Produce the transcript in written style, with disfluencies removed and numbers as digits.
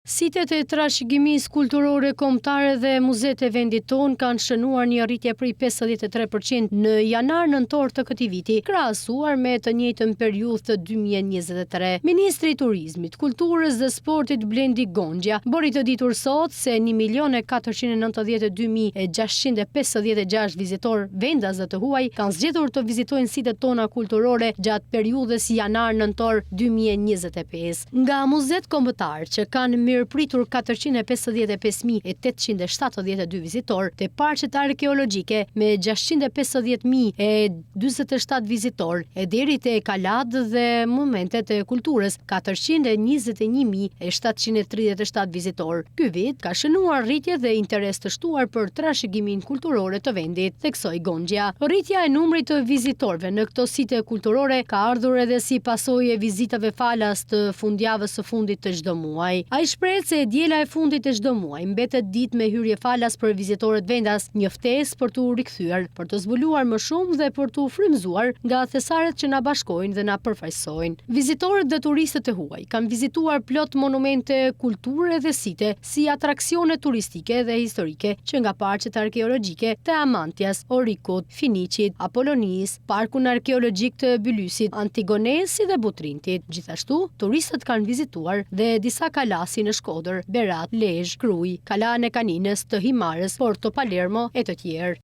Sitet e trashëgimisë kulturore kombëtare dhe muzeet e vendit tonë kanë shënuar një arritje prej 53% në janar-nëntor të këtij viti, krahasuar me të njëjtën periudhë të 2023. Ministri i Turizmit, Kulturës dhe Sportit Blendi Gonxha bëri të ditur sot se 1.492.656 vizitorë vendas dhe të huaj kanë zgjedhur të vizitojnë sitet tona kulturore gjatë periudhës janar-nëntor 2025. Nga muzeet kombëtar që kanë pritur 455.872 vizitor, të parqet arkeologjike me 650.027 vizitor, e deri te kalat dhe monumentet e kulturës 421.737 vizitor. Ky vit ka shënuar rritje dhe interes të shtuar për trashëgimin kulturore të vendit, theksoi Gonxha. Rritja e numrit të vizitorëve në këto site kulturore ka ardhur edhe si pasojë e vizitave falas të fundjavës së fundit të çdo muaji. Ai shpreh se diela e fundit të çdo muaji mbetet ditë me hyrje falas për vizitorët vendas, një ftesë për t'u rikthyer, për të zbuluar më shumë dhe për t'u frymëzuar nga thesaret që na bashkojnë dhe na përfaqësojnë. Vizitorët dhe turistët e huaj kanë vizituar plot monumente kulture dhe site si atraksione turistike dhe historike që nga parqet arkeologjike të Amantias, Orikut, Finiqit, Apolonis, parkun arkeologjik të Bylysit, Antigonesi dhe Butrintit. Gjithashtu, turistët kanë vizituar dhe disa kalasi në Shkodër, Berat, Lezhë, Krujë, Kalane Kaninës, të Himarës, Porto Palermo e të tjerë.